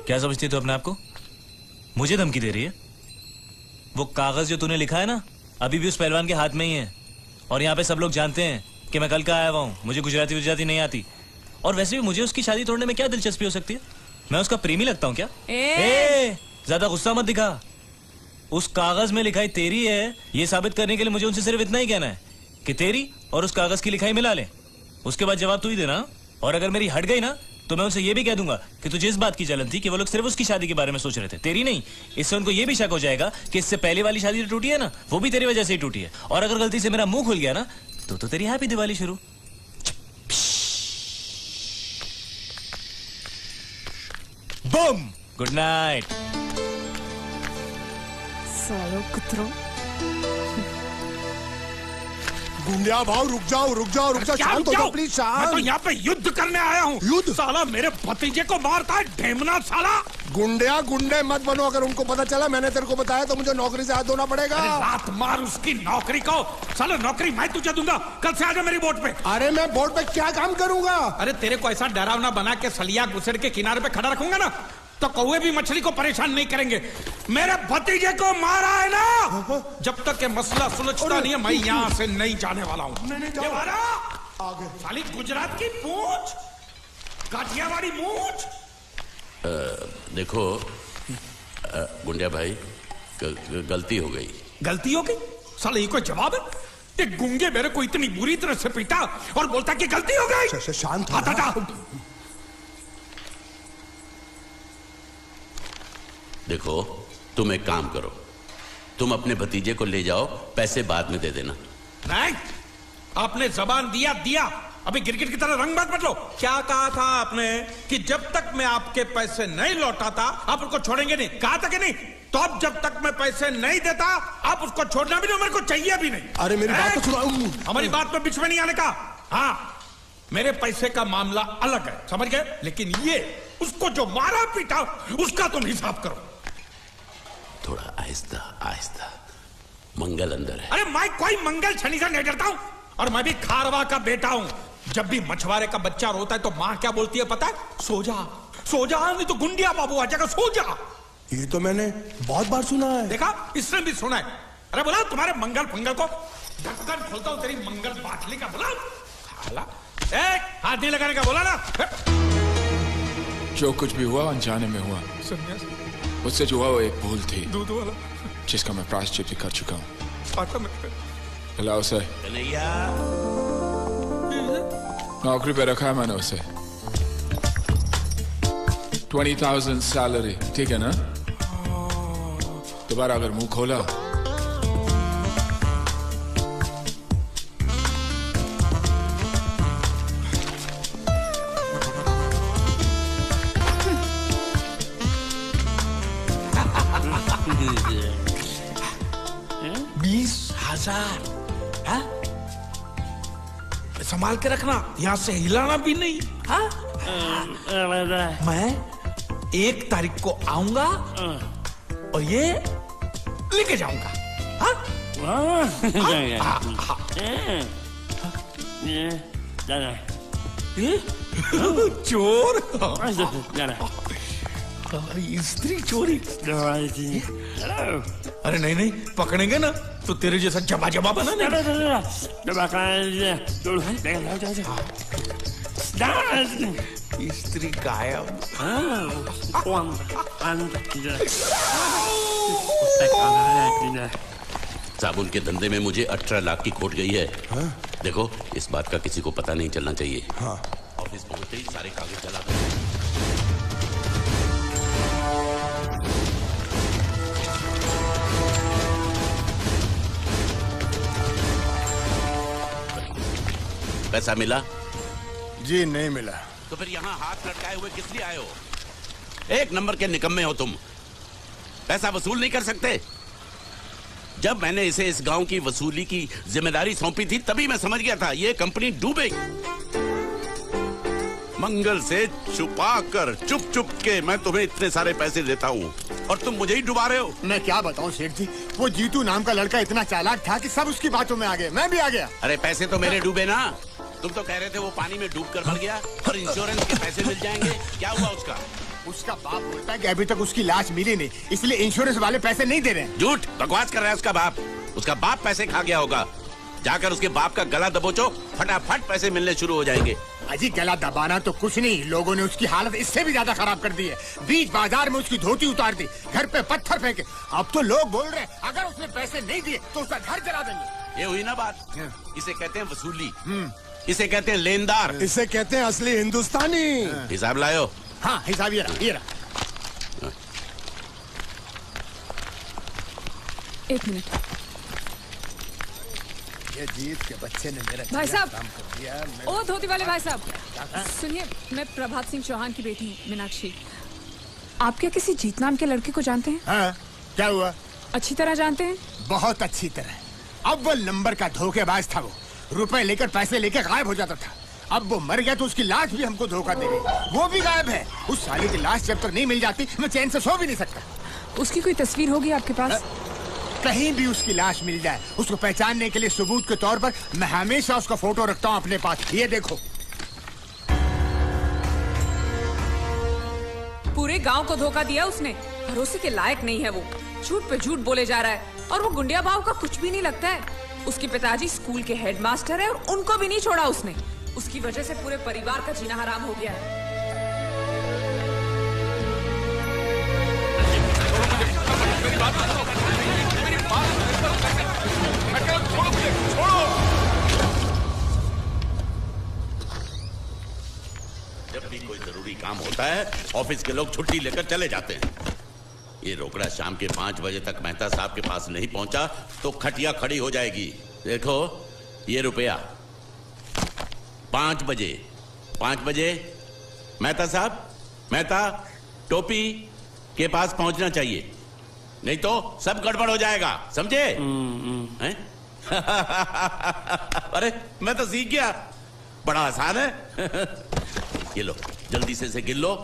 क्या समझती है तू अपने आप को? मुझे धमकी दे रही है? वो कागज जो तूने लिखा है ना, अभी भी उस पहलवान के हाथ में ही है। और यहाँ पे सब लोग जानते हैं कि मैं कल का आया हुआ हूँ, मुझे गुजराती नहीं आती। और वैसे भी मुझे उसकी शादी तोड़ने में क्या दिलचस्पी हो सकती है? मैं उसका प्रेमी लगता हूँ क्या? ज्यादा गुस्सा मत दिखा। उस कागज में लिखाई तेरी है, ये साबित करने के लिए मुझे उनसे सिर्फ इतना ही कहना है कि तेरी और उस कागज की लिखाई मिला ले। उसके बाद जवाब तू ही देना। और अगर मेरी हट गई ना तो मैं उनसे ये भी कह दूंगा कि तुझे इस बात की जलन थी कि वो लोग सिर्फ उसकी शादी के बारे में सोच रहे थे, तेरी नहीं। इससे उनको ये भी शक हो जाएगा कि इससे पहले वाली शादी जो टूटी है ना, वो भी तेरी वजह से ही टूटी है। और अगर गलती से मेरा मुंह खुल गया ना तो तेरी हैप्पी दिवाली शुरू। बम। Good night. सालो कुत्रों। गुंडिया भाव रुक जाओ शांत हो जाओ प्लीज शांत। मैं तो यहाँ पे युद्ध करने आया हूँ। युद्ध? साला मेरे भतीजे को मारता है ढेमना साला। गुंडे मत बनो। अगर उनको पता चला मैंने तेरे को बताया तो मुझे नौकरी से हाथ धोना पड़ेगा। अरे लात मार उसकी नौकरी को। साला नौकरी मैं तुझे दूंगा, कल से आजा मेरी बोट पे। अरे मैं बोट पे क्या काम करूंगा? अरे तेरे को ऐसा डरावना बना के सलिया गुसर के किनारे पे खड़ा रखूंगा ना तो कौवे भी मछली को परेशान नहीं करेंगे। मेरे भतीजे को मारा है ना, जब तक ये मसला सुलझता नहीं है मैं यहाँ से नहीं जाने वाला हूँ। साली गुजरात की पूंछ, काठियावाड़ी मूंछ। देखो गुंडिया भाई, गलती हो गई। गलती हो गई? साले ये कोई जवाब है? ये गुंगे मेरे को इतनी बुरी तरह से पीटा और बोलता कि गलती हो गई। शांत हो। देखो तुम एक काम करो, तुम अपने भतीजे को ले जाओ, पैसे बाद में दे देना। नहीं, आपने जबान दिया। अभी गिरगिट की तरह रंग मत बदलो। क्या कहा था आपने कि जब तक मैं आपके पैसे नहीं लौटाता आप उसको छोड़ेंगे नहीं? कहा था कि नहीं? तो अब जब तक मैं पैसे नहीं देता आप उसको छोड़ना भी नहीं, मेरे को चाहिए भी नहीं। अरे मेरी बात तो सुनो। हमारी बात में बीच में नहीं आने का। हाँ, मेरे पैसे का मामला अलग है, समझ गए? लेकिन ये उसको जो मारा पीटा उसका तुम हिसाब करो। थोड़ा आहिस्ता आहिस्ता, मंगल अंदर है। अरे मैं कोई मंगल शनि से नहीं डरता हूं, और मैं भी खारवा का बेटा हूं। जब भी मछुआरे का बच्चा रोता है तो माँ क्या बोलती है पता है? सो जा, नहीं तो गुंडिया बाबू आ जाएगा, सो जा। ये तो मैंने बहुत बार सुना है। देखा, इसने भी सुना है। अरे बोला तुम्हारे मंगल फंगल को ढक्कन खोलता हूं तेरी मंगल बाटली का। बोला हाथ नहीं लगाने का, बोला ना। जो कुछ भी हुआ अनजाने में हुआ। मुझसे जो हुआ वो एक भूल थी, दूध वाला, जिसका मैं प्रायश्चित भी कर चुका हूँ। हिलाओ उसे। नौकरी पे रखा है मैंने उसे। 20,000 सैलरी, ठीक है ना? दोबारा अगर मुंह खोला संभाल के रखना, यहाँ से हिलाना भी नहीं। हाँ? मैं 1 तारीख को आऊंगा और ये लेके जाऊंगा। चोर, स्त्री चोरी। अरे नहीं, पकड़ेंगे ना तो तेरे जैसा जबा बना नहीं। स्त्री गायब। साबुन के धंधे में मुझे 18 लाख की खोट गई है। देखो, इस बात का किसी को पता नहीं चलना चाहिए। ऑफिस पहुंचते ही सारे कागज जला दो। पैसा मिला? जी नहीं मिला। तो फिर यहाँ हाथ लटकाए हुए किस लिए आए हो? एक नंबर के निकम्मे हो तुम। पैसा वसूल नहीं कर सकते? जब मैंने इसे इस गांव की वसूली की जिम्मेदारी सौंपी थी तभी मैं समझ गया था ये कंपनी डूबेगी। मंगल से छुपा कर चुप के मैं तुम्हें इतने सारे पैसे देता हूँ और तुम मुझे ही डुबा रहे हो। मैं क्या बताऊँ सेठ जी, वो जीतू नाम का लड़का इतना चालाक था कि सब उसकी बातों में आ गए, मैं भी आ गया। अरे पैसे तो मेरे डूबे ना, तुम तो कह रहे थे वो पानी में डूब कर मर गया और इंश्योरेंस के पैसे मिल जाएंगे। क्या हुआ उसका? उसका बाप बोलता है कि अभी तक उसकी लाश मिली नहीं, इसलिए इंश्योरेंस वाले पैसे नहीं दे रहे हैं। झूठ बकवास कर रहा है उसका बाप। उसका बाप पैसे खा गया होगा। जाकर उसके बाप का गला दबोचो, फटाफट पैसे मिलने शुरू हो जाएंगे। अजी गला दबाना तो कुछ नहीं, लोगों ने उसकी हालत इससे भी ज्यादा खराब कर दी है। बीच बाजार में उसकी धोती उतार दी, घर पे पत्थर फेंके। अब तो लोग बोल रहे हैं अगर उसने पैसे नहीं दिए तो उसका घर जला देंगे। ये हुई ना बात। इसे कहते हैं वसूली, इसे कहते हैं लेनदार, इसे कहते हैं असली हिंदुस्तानी। हिसाब लायो। हाँ हिसाब ये रहा। एक मिनट। ये जीत के बच्चे ने मेरा भाई साहब, काम कर दिया। ओ धोती वाले भाई साहब, सुनिए, मैं प्रभात सिंह चौहान की बेटी हूँ, मीनाक्षी। आप क्या किसी जीत नाम के लड़के को जानते हैं? हाँ, क्या हुआ? अच्छी तरह जानते हैं? बहुत अच्छी तरह। अव्वल नंबर का धोखेबाज था वो। रुपए लेकर पैसे लेकर गायब हो जाता था। अब वो मर गया तो उसकी लाश भी हमको धोखा दे गई। वो भी गायब है। उस साले की लाश जब तक नहीं मिल जाती मैं चैन से सो भी नहीं सकता। उसकी कोई तस्वीर होगी आपके पास? कहीं भी उसकी लाश मिल जाए, उसको पहचानने के लिए सबूत के तौर पर मैं हमेशा उसका फोटो रखता हूँ अपने पास। ये देखो। पूरे गांव को धोखा दिया उसने। भरोसे के लायक नहीं है वो। झूठ पे झूठ बोले जा रहा है और वो गुंडिया भाव का कुछ भी नहीं लगता है। उसके पिताजी स्कूल के हेडमास्टर है और उनको भी नहीं छोड़ा उसने। उसकी वजह से पूरे परिवार का जीना हराम हो गया है। जब भी कोई जरूरी काम होता है ऑफिस के लोग छुट्टी लेकर चले जाते हैं। ये रोकड़ा शाम के 5 बजे तक मेहता साहब के पास नहीं पहुंचा तो खटिया खड़ी हो जाएगी। देखो ये रुपया 5 बजे मेहता साहब, मेहता टोपी के पास पहुंचना चाहिए, नहीं तो सब गड़बड़ हो जाएगा, समझे? हैं? अरे मैं तो सीख गया, बड़ा आसान है। ये लो, जल्दी से इसे गिन लो,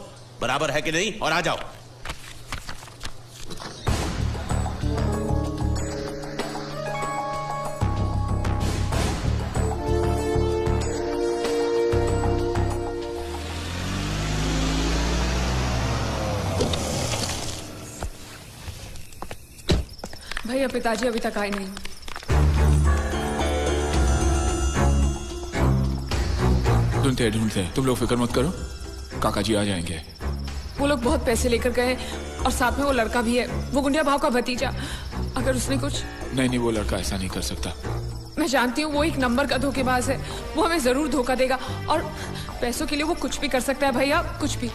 बराबर है कि नहीं, और आ जाओ। भैया पिताजी अभी तक आए नहीं। ढूंढते तुम लोग फिक्र मत करो, काका जी आ जाएंगे। वो लोग बहुत पैसे लेकर गए और साथ में वो लड़का भी है, वो गुंडिया भाव का भतीजा। अगर उसने कुछ... नहीं, वो लड़का ऐसा नहीं कर सकता। मैं जानती हूँ वो एक नंबर का धोखेबाज है। वो हमें जरूर धोखा देगा और पैसों के लिए वो कुछ भी कर सकता है भैया, कुछ भी।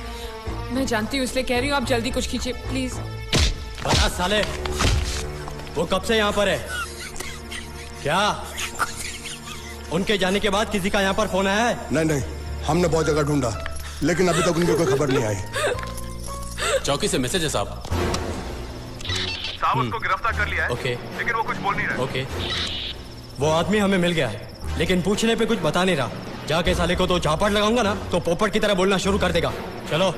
मैं जानती हूँ इसलिए कह रही हूँ, आप जल्दी कुछ कीजिए प्लीज। बता साले, वो कब से यहाँ पर है? क्या उनके जाने के बाद किसी का यहाँ पर फोन आया है? नहीं, हमने बहुत जगह ढूंढा लेकिन अभी तक उनकी कोई खबर नहीं आई। चौकी से मैसेज है साहब। साहब उसको गिरफ्तार कर लिया है। ओके। लेकिन वो कुछ बोल नहीं रहा। ओके। वो आदमी हमें मिल गया है लेकिन पूछने पे कुछ बता नहीं रहा। जाके साले को तो झापड़ लगाऊंगा ना तो पोपट की तरह बोलना शुरू कर देगा। चलो।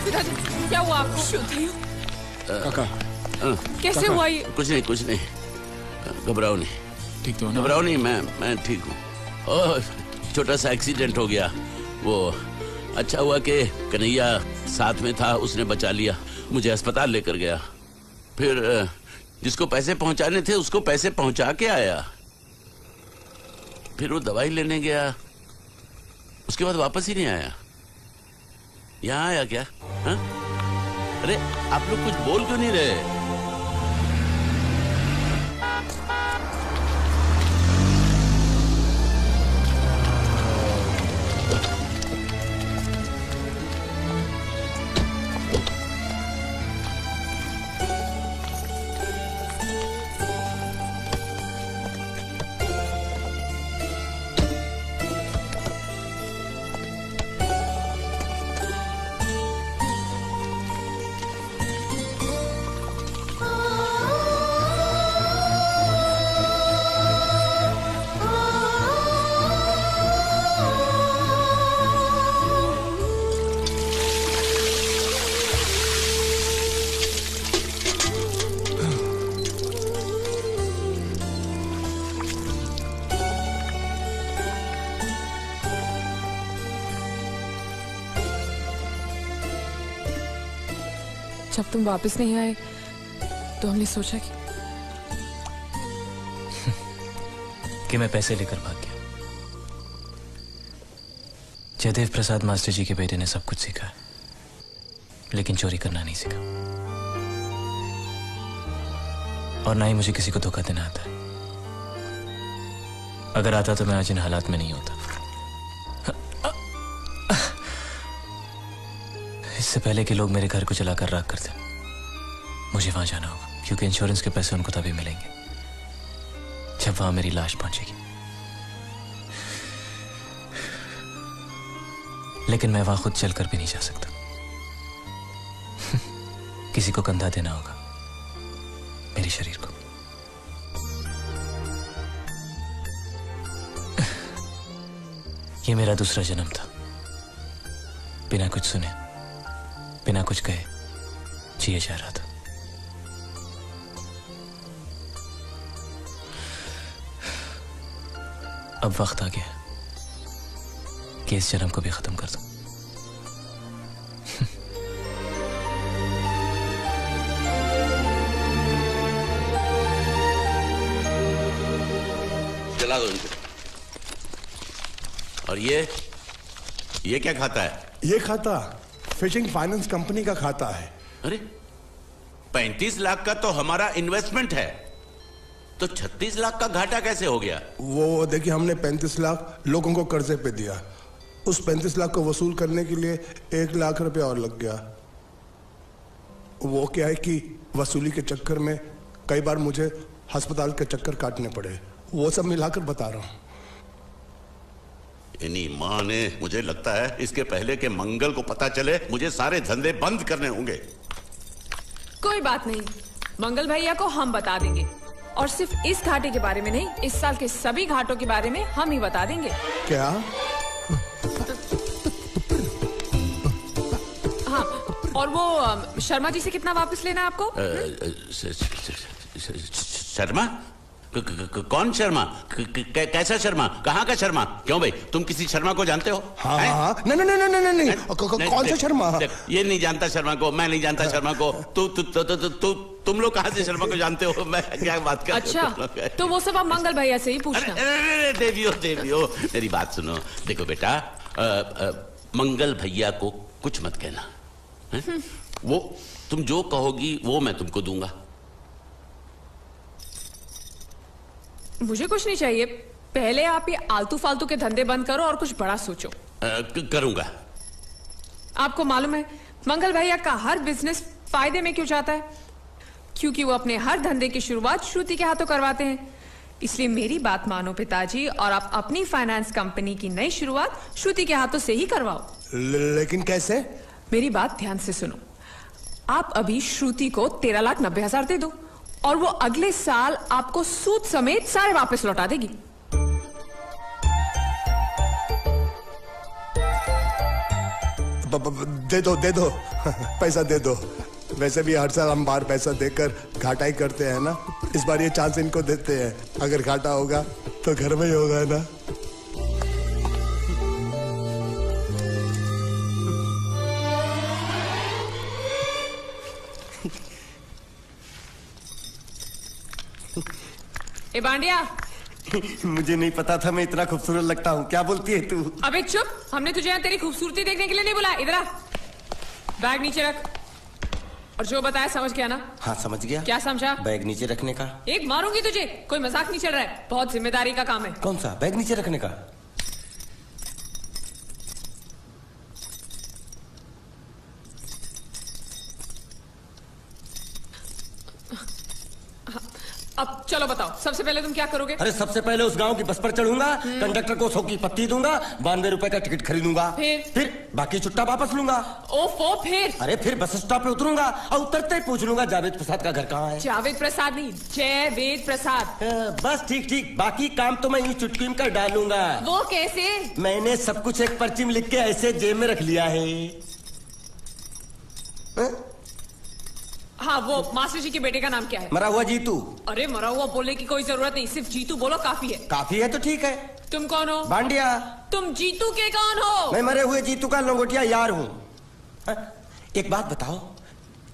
पिताजी, क्या हुआ आपको? काका कैसे हुआ ये? कुछ नहीं, घबराओ नहीं। ठीक तो ना? घबराओ नहीं, मैं ठीक हूँ। छोटा सा एक्सीडेंट हो गया। वो अच्छा हुआ कि कन्हैया साथ में था, उसने बचा लिया, मुझे अस्पताल लेकर गया। फिर जिसको पैसे पहुंचाने थे उसको पैसे पहुंचा के आया। फिर वो दवाई लेने गया, उसके बाद वापस ही नहीं आया। यहाँ आया क्या? हा? अरे आप लोग कुछ बोल क्यों नहीं रहे? जब तुम वापस नहीं आए तो हमने सोचा कि मैं पैसे लेकर भाग गया। जयदेव प्रसाद मास्टर जी के बेटे ने सब कुछ सीखा, लेकिन चोरी करना नहीं सीखा, और ना ही मुझे किसी को धोखा देना आता है। अगर आता तो मैं आज इन हालात में नहीं होता। इससे पहले कि लोग मेरे घर को जलाकर राख कर दें, मुझे वहां जाना होगा, क्योंकि इंश्योरेंस के पैसे उनको तभी मिलेंगे जब वहां मेरी लाश पहुंचेगी। लेकिन मैं वहां खुद चलकर भी नहीं जा सकता। किसी को कंधा देना होगा, मेरे शरीर को। ये मेरा दूसरा जन्म था। बिना कुछ सुने, बिना कुछ कहे जिए जा रहा था। अब वक्त आ गया कि इस जन्म को भी खत्म कर दूं। जला दो इनको। और ये क्या खाता है? ये खाता फिशिंग फाइनेंस कंपनी का खाता है। अरे 35 लाख का तो हमारा इन्वेस्टमेंट है, तो 36 लाख का घाटा कैसे हो गया? वो देखिए, हमने 35 लाख लोगों को कर्जे पे दिया। उस 35 लाख को वसूल करने के लिए 1 लाख रुपया और लग गया। वो क्या है कि वसूली के चक्कर में कई बार मुझे अस्पताल के चक्कर काटने पड़े। वो सब मिलाकर बता रहा हूं। इन्हीं माँ ने, मुझे लगता है इसके पहले के मंगल को पता चले मुझे सारे धंधे बंद करने होंगे। कोई बात नहीं, मंगल भैया को हम बता देंगे, और सिर्फ इस घाटे के बारे में नहीं, इस साल के सभी घाटों के बारे में हम ही बता देंगे। क्या? हाँ, और वो शर्मा जी से कितना वापस लेना है आपको? शर्मा? कौन शर्मा? कैसा शर्मा? कहाँ का शर्मा? क्यों भाई, तुम किसी शर्मा को जानते हो? हाँ हाँ, नहीं, कौन सा शर्मा? ये नहीं जानता शर्मा को, मैं नहीं जानता शर्मा को। तुम लोग कहाँ से शर्मा को जानते हो? मैं क्या बात कर? अच्छा, तो वो सब आप मंगल भैया से ही पूछना। देवियो, मेरी बात सुनो। देखो बेटा, मंगल भैया को कुछ मत कहना। वो तुम जो कहोगी वो मैं तुमको दूंगा। मुझे कुछ नहीं चाहिए, पहले आप ये आलतू फालतू के धंधे बंद करो और कुछ बड़ा सोचो। करूंगा। आपको मालूम है मंगल भैया का हर बिजनेस फायदे में क्यों जाता है? क्योंकि वो अपने हर धंधे की शुरुआत श्रुति के हाथों करवाते हैं। इसलिए मेरी बात मानो पिताजी, और आप अपनी फाइनेंस कंपनी की नई शुरुआत श्रुति के हाथों से ही करवाओ। लेकिन कैसे? मेरी बात ध्यान से सुनो। आप अभी श्रुति को 13,90,000 दे दो, और वो अगले साल आपको सूद समेत सारे वापस लौटा देगी। दे दो पैसा दे दो। वैसे भी हर साल हम बाहर पैसा देकर घाटा ही करते हैं ना। इस बार ये चांस इनको देते हैं, अगर घाटा होगा तो घर में ही होगा ना। ए बांडिया, मुझे नहीं पता था मैं इतना खूबसूरत लगता हूँ। क्या बोलती है तू? अबे चुप, हमने तुझे यहाँ तेरी खूबसूरती देखने के लिए नहीं बुलाया। इधर आ, बैग नीचे रख, और जो बताया समझ गया ना? हाँ समझ गया। क्या समझा? बैग नीचे रखने का। एक मारूंगी तुझे, कोई मजाक नहीं चल रहा है, बहुत जिम्मेदारी का काम है। कौन सा? बैग नीचे रखने का। अब चलो बताओ, सबसे पहले तुम क्या करोगे? अरे सबसे पहले उस गांव की बस पर चढ़ूंगा, कंडक्टर को 100 की पत्ती दूंगा, 92 रुपए का टिकट खरीदूंगा, फिर बाकी छुट्टा वापस लूंगा। ओफो, फिर? अरे फिर बस स्टॉप पे उतरूंगा और उतरते ही पूछ लूंगा जावेद प्रसाद का घर कहाँ है। जावेद प्रसाद नहीं, जयवेद प्रसाद। बस ठीक, बाकी काम तो मैं यूं चुटकी में कर डालूंगा। वो कैसे? मैंने सब कुछ एक पर्ची में लिख के ऐसे जेब में रख लिया है। हाँ, वो मास्टर जी के बेटे का नाम क्या है? मरा हुआ जीतू। अरे मरा हुआ बोलने की कोई जरूरत नहीं, सिर्फ जीतू बोलो काफी है। काफी है तो ठीक है। तुम कौन हो? बांडिया। तुम जीतू के कौन हो? मैं मरे हुए जीतू का लंगोटिया यार हूँ। एक बात बताओ,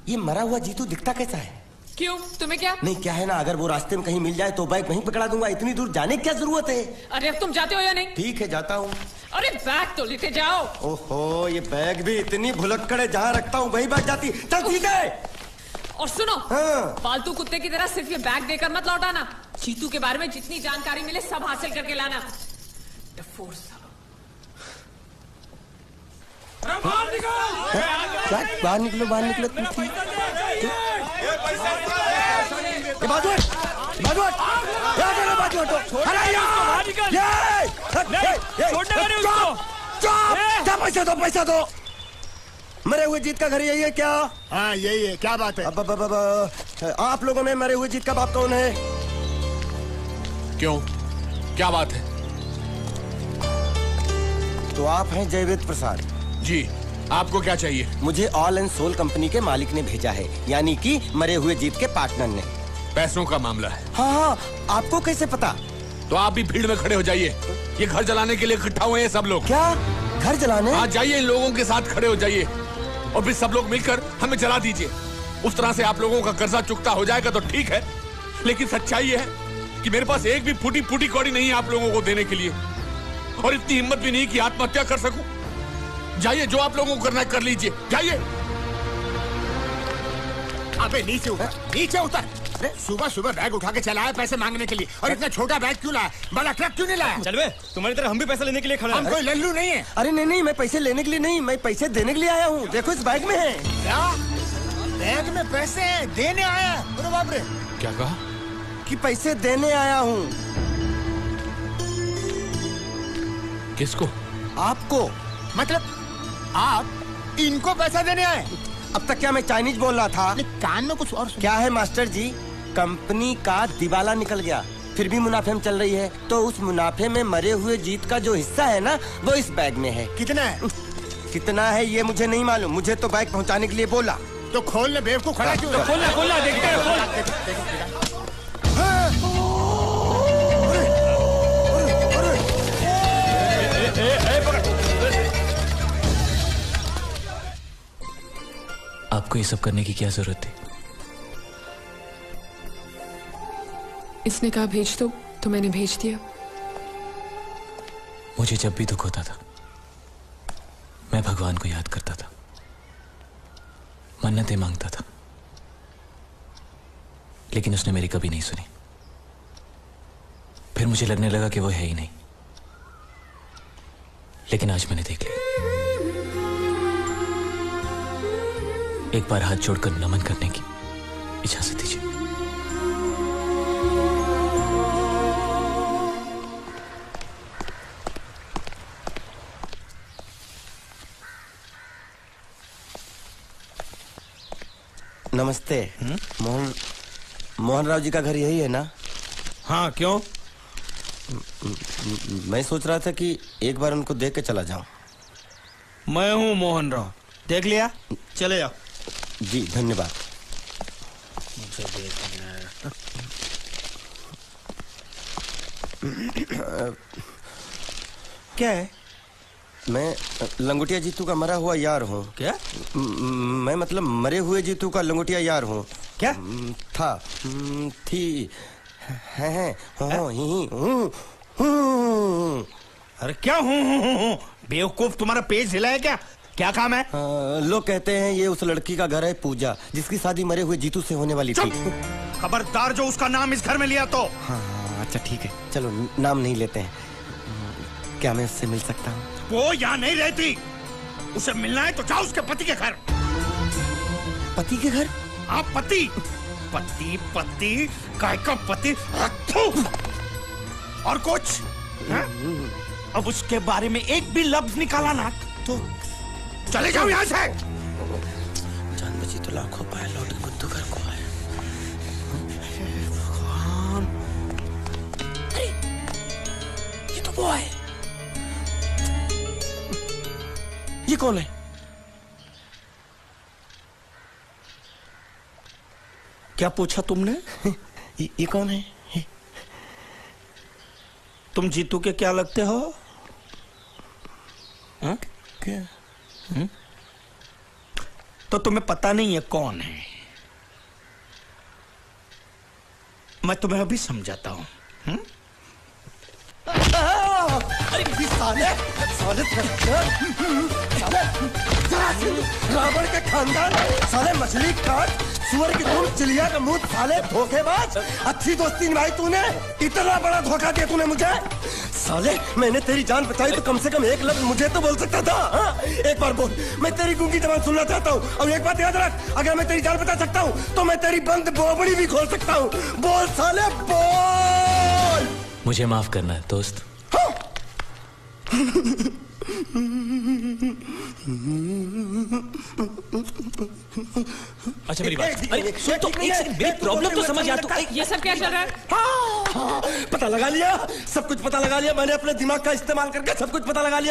ये मरा हुआ जीतू दिखता कैसा है? क्यों, तुम्हें क्या? नहीं क्या है ना, अगर वो रास्ते में कहीं मिल जाए तो बैग वहीं पकड़ा दूंगा। इतनी दूर जाने की क्या जरूरत है? अरे अब तुम जाते हो या नहीं? ठीक है जाता हूँ। अरे बैग तो लेते जाओ। ओहो, ये बैग भी इतनी भुलक्कड़ है, जहाँ रखता हूँ वही बैग जाती। चल ठीक है। और सुनो, हाँ। फालतू कुत्ते की तरह सिर्फ ये बैग देकर मत लौटाना। जीतू के बारे में जितनी जानकारी मिले सब हासिल करके लाना। बाहर निकलो, बाहर निकलो। पैसा दो। मरे हुए जीत का घर यही है क्या? हाँ यही है। क्या बात है? आप लोगों में मरे हुए जीत का बाप कौन है? क्यों, क्या बात है? तो आप हैं जयवेद प्रसाद जी। आपको क्या चाहिए? मुझे ऑल एंड सोल कंपनी के मालिक ने भेजा है, यानी कि मरे हुए जीत के पार्टनर ने। पैसों का मामला है। हाँ, आपको कैसे पता? तो आप भी भीड़ में खड़े हो जाइए। ये घर जलाने के लिए इकट्ठा हुए हैं सब लोग। क्या घर जलाने? हाँ जाइए, इन लोगों के साथ खड़े हो जाइए और फिर सब लोग मिलकर हमें जला दीजिए। उस तरह से आप लोगों का कर्जा चुकता हो जाएगा तो ठीक है, लेकिन सच्चाई है कि मेरे पास एक भी फूटी फूटी कौड़ी नहीं है आप लोगों को देने के लिए, और इतनी हिम्मत भी नहीं कि आत्महत्या कर सकूं। जाइए, जो आप लोगों को करना है कर लीजिए, जाइए। अबे नीचे उतर, नीचे उतर। सुबह सुबह बैग उठा के चला है पैसे मांगने के लिए, और इतना छोटा बैग क्यों लाया? बड़ा ट्रक क्यों नहीं लाया? चल बे, तुम्हारी तरह हम भी पैसे लेने के लिए खड़े हैं। हम कोई लल्लू नहीं है। अरे नहीं, मैं पैसे लेने के लिए नहीं, मैं पैसे देने के लिए आया हूँ। देखो इस बैग में है। क्या बैग में पैसे हैं? देने आया? अरे बाप रे। क्या कहा? कि पैसे देने आया हूँ। किसको? आपको। मतलब आप इनको पैसा देने आए? अब तक क्या मैं चाइनीज बोल रहा था? कान में कुछ और क्या है मास्टर जी, कंपनी का दिवाला निकल गया, फिर भी मुनाफे में चल रही है, तो उस मुनाफे में मरे हुए जीत का जो हिस्सा है ना, वो इस बैग में है। कितना है? कितना है ये मुझे नहीं मालूम, मुझे तो बैग पहुंचाने के लिए बोला। तो खोल ले, बेवकूफ खड़ा क्यों? तो खोलना देखते हैं। आपको ये सब करने की क्या जरूरत थी? इसने कहा भेज दो तो मैंने भेज दिया। मुझे जब भी दुख होता था मैं भगवान को याद करता था, मन्नतें मांगता था, लेकिन उसने मेरी कभी नहीं सुनी। फिर मुझे लगने लगा कि वो है ही नहीं, लेकिन आज मैंने देख लिया। एक बार हाथ जोड़कर नमन करने की इजाजत दीजिए। नमस्ते। मोहन राव जी का घर यही है ना? हाँ, क्यों? मैं सोच रहा था कि एक बार उनको देख के चला जाऊं। मैं हूँ मोहन राव, देख लिया? चले जाओ। जी धन्यवाद। मुझे देखना है। क्या है? मैं लंगोटिया जीतू का मरा हुआ यार हूँ। क्या? मैं मतलब मरे हुए जीतू का लंगोटिया यार हूँ। क्या? था, थी, है, अरे क्या हूँ? बेवकूफ, तुम्हारा पेज हिला है क्या? क्या काम है? लोग कहते हैं ये उस लड़की का घर है पूजा, जिसकी शादी मरे हुए जीतू से होने वाली थी। खबरदार जो उसका नाम इस घर में लिया तो। हाँ अच्छा ठीक है, चलो नाम नहीं लेते हैं। क्या मैं उससे मिल सकता हूँ? वो यहाँ नहीं रहती, उसे मिलना है तो जाओ उसके पति के घर। पति के घर? हाँ पति, पति पति काय का पति। और कुछ है? अब उसके बारे में एक भी लफ्ज निकाला ना तो चले जाओ यहाँ से। जान बची तो लाखों पाए, लौट बुद्धू घर को आए। भगवान, अरे ये तो वो है। ये कौन है? क्या पूछा तुमने? ये कौन है? तुम जीतू के क्या लगते हो? क्या? तो तुम्हें पता नहीं है कौन है। मैं तुम्हें अभी समझाता हूं। अरे साले साले रावण के खानदान, साले मछली काट, सुअर की तुम, चिड़िया का मुंह, साले धोखेबाज। अच्छी दोस्ती निभाई तूने, इतना बड़ा धोखा दिया तूने मुझे। साले मैंने तेरी जान बचाई तो कम से कम एक लफ्ज मुझे तो बोल सकता था। हाँ? एक बार बोल, मैं तेरी गूंगी जबान सुनना चाहता हूँ। और एक बात याद रख, अगर मैं तेरी जान बचा सकता हूँ तो मैं तेरी बंद बोबड़ी भी खोल सकता हूँ। बोल साले बोल। मुझे माफ करना है दोस्त। अच्छा मेरी बात, अरे सुन तो एक सेकंड, मेरी प्रॉब्लम तो समझ आ तू। ये सब क्या चल रहा है? हाँ, पता लगा लिया, सब कुछ पता लगा लिया मैंने, अपने दिमाग का इस्तेमाल करके सब कुछ पता लगा लिया।